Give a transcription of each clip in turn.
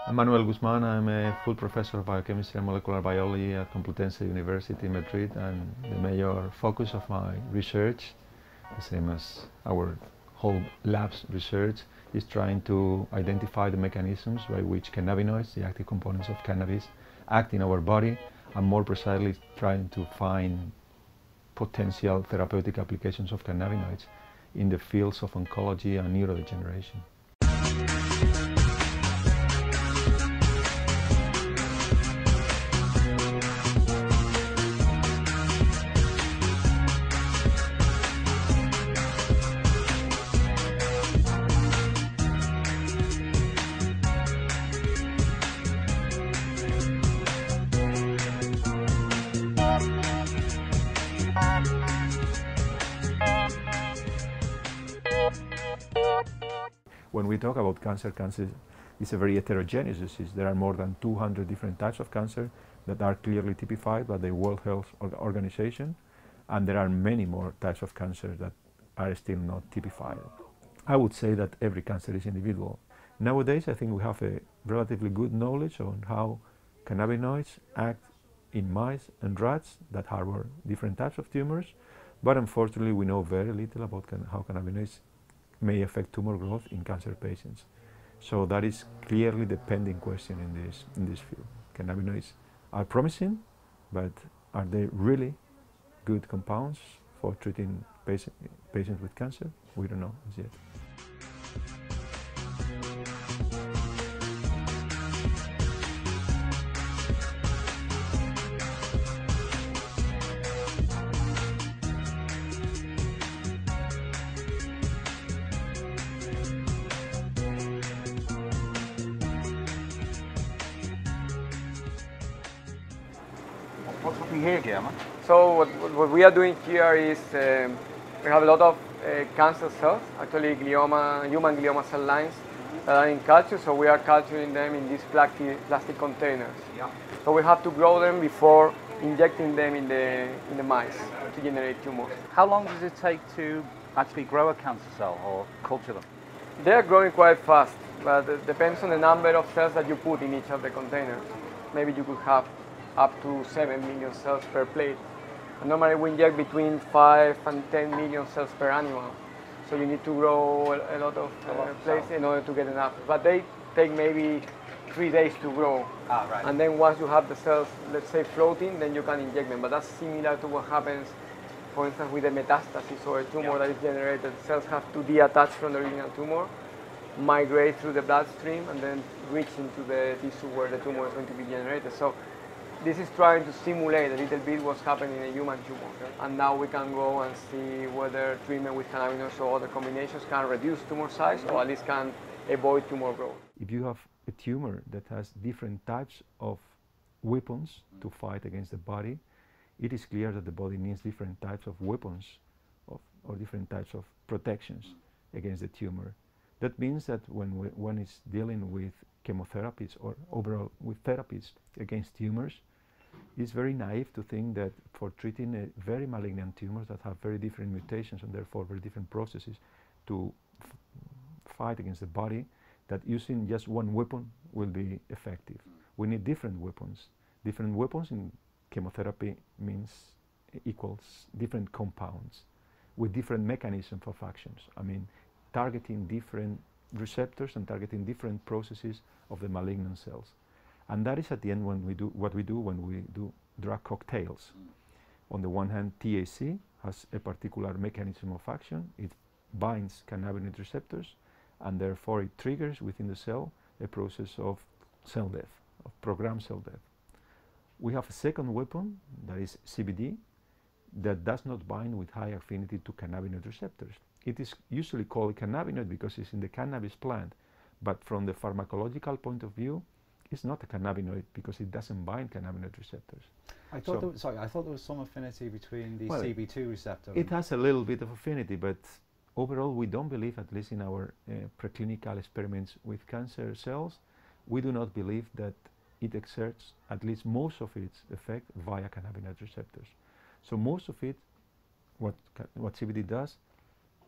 I'm Manuel Guzman. I'm a full professor of biochemistry and molecular biology at Complutense University in Madrid, and the major focus of my research, the same as our whole lab's research, is trying to identify the mechanisms by which cannabinoids, the active components of cannabis, act in our body, and more precisely trying to find potential therapeutic applications of cannabinoids in the fields of oncology and neurodegeneration. When we talk about cancer, cancer is a very heterogeneous disease. There are more than 200 different types of cancer that are clearly typified by the World Health Organization, and there are many more types of cancer that are still not typified. I would say that every cancer is individual. Nowadays, I think we have a relatively good knowledge on how cannabinoids act in mice and rats that harbor different types of tumors, but unfortunately we know very little about how cannabinoids may affect tumor growth in cancer patients. So that is clearly the pending question in this field. Cannabinoids are promising, but are they really good compounds for treating patients with cancer? We don't know as yet. What's happening here, Guillermo? So what we are doing here is we have a lot of cancer cells, actually glioma, human glioma cell lines that are in culture. So we are culturing them in these plastic containers. Yeah. So we have to grow them before injecting them in the mice to generate tumors. How long does it take to actually grow a cancer cell or culture them? They are growing quite fast, but it depends on the number of cells that you put in each of the containers. Maybe you could have up to 7 million cells per plate. And normally we inject between 5 and 10 million cells per animal. So you need to grow a lot of plates in order to get enough. But they take maybe 3 days to grow. Ah, right. And then once you have the cells, let's say, floating, then you can inject them. But that's similar to what happens, for instance, with a metastasis or a tumor that is generated. Cells have to detach from the original tumor, migrate through the bloodstream, and then reach into the tissue where the tumor is going to be generated. So this is trying to simulate a little bit what's happening in a human tumor. And now we can go and see whether treatment with cannabinoids or other combinations can reduce tumor size or at least can avoid tumor growth. If you have a tumor that has different types of weapons to fight against the body, it is clear that the body needs different types of weapons or different types of protections against the tumor. That means that when one is dealing with chemotherapies or overall with therapies against tumors, it's very naive to think that for treating a very malignant tumors that have very different mutations and therefore very different processes to fight against the body, that using just one weapon will be effective. We need different weapons. Different weapons in chemotherapy equals different compounds with different mechanisms of actions. I mean, targeting different receptors and targeting different processes of the malignant cells. And that is at the end when we do what we do when we do drug cocktails. On the one hand, THC has a particular mechanism of action. It binds cannabinoid receptors, and therefore it triggers within the cell a process of cell death, of programmed cell death. We have a second weapon, that is CBD, that does not bind with high affinity to cannabinoid receptors. It is usually called cannabinoid because it's in the cannabis plant, but from the pharmacological point of view, it's not a cannabinoid because it doesn't bind cannabinoid receptors. I thought there was some affinity between the CB2 receptor. It has a little bit of affinity, but overall we don't believe, at least in our preclinical experiments with cancer cells, we do not believe that it exerts at least most of its effect via cannabinoid receptors. So most of it, what CBD does,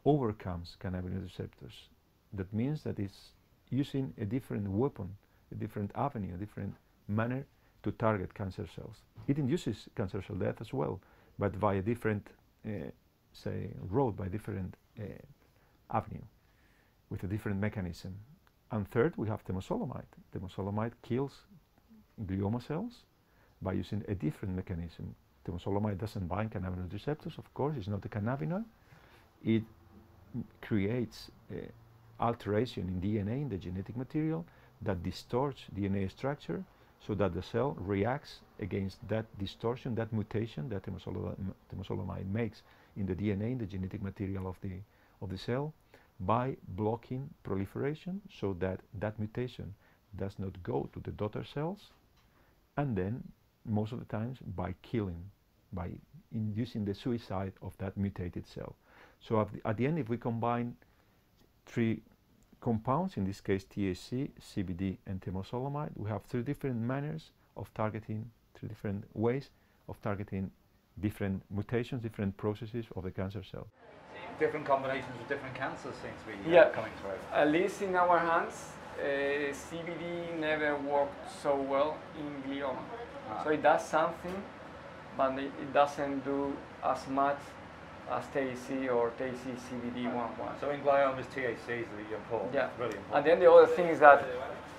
overcomes cannabinoid receptors. That means that it's using a different weapon a different avenue, a different manner to target cancer cells. It induces cancer cell death as well, but by a different, say, road, by different avenue, with a different mechanism. And third, we have temozolomide. Temozolomide kills glioma cells by using a different mechanism. Temozolomide doesn't bind cannabinoid receptors, of course, it's not a cannabinoid. It creates alteration in DNA, in the genetic material, that distorts DNA structure so that the cell reacts against that distortion, that mutation that temozolomide makes in the DNA, in the genetic material of the cell, by blocking proliferation so that that mutation does not go to the daughter cells, and then most of the times by killing, by inducing the suicide of that mutated cell. So at the end, if we combine three compounds, in this case THC, CBD and temozolomide, we have three different manners of targeting, three different ways of targeting different mutations, different processes of the cancer cell. Different combinations of different cancers seem to be coming through. At least in our hands, CBD never worked so well in glioma. So it does something, but it doesn't do as much as THC or THC CBD11. So in gliomas, THC is really important. Yeah. Really important. And then the other thing is that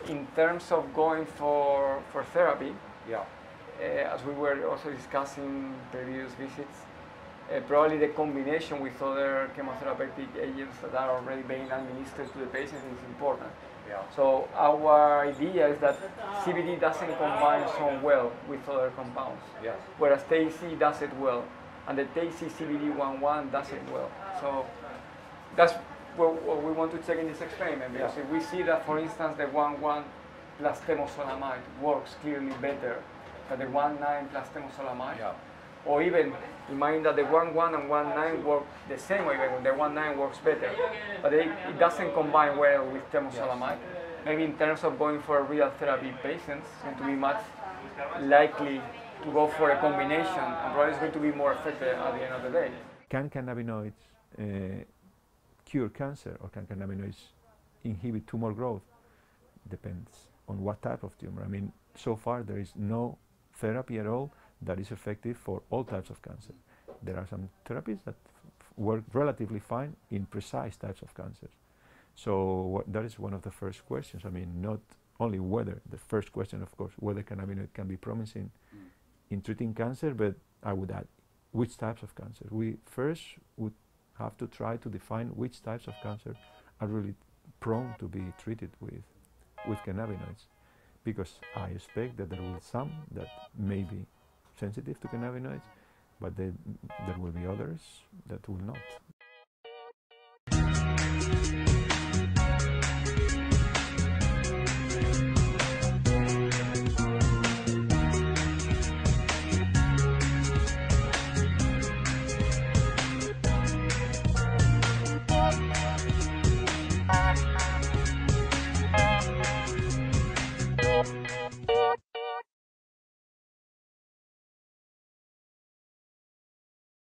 in terms of going for therapy, as we were also discussing previous visits, probably the combination with other chemotherapeutic agents that are already being administered to the patient is important. So our idea is that CBD doesn't combine so well with other compounds, whereas THC does it well, and the THC CBD11 does it well. So that's what we want to check in this experiment, because if we see that, for instance, the 11 plus temozolomide works clearly better than the 19 plus temozolomide, or even imagine that the 11 and 19 work the same way, when the 19 works better, but it doesn't combine well with temozolomide. Maybe in terms of going for real therapy, patients seem to be much likely to go for a combination, and probably it's going to be more effective at the end of the day. Can cannabinoids cure cancer, or can cannabinoids inhibit tumor growth? Depends on what type of tumor. I mean, so far there is no therapy at all that is effective for all types of cancer. There are some therapies that work relatively fine in precise types of cancers. So that is one of the first questions. I mean, not only whether, the first question, of course, whether cannabinoid can be promising in treating cancer, but I would add which types of cancer. We first would have to try to define which types of cancer are really prone to be treated with cannabinoids, because I expect that there will be some that may be sensitive to cannabinoids, but there will be others that will not.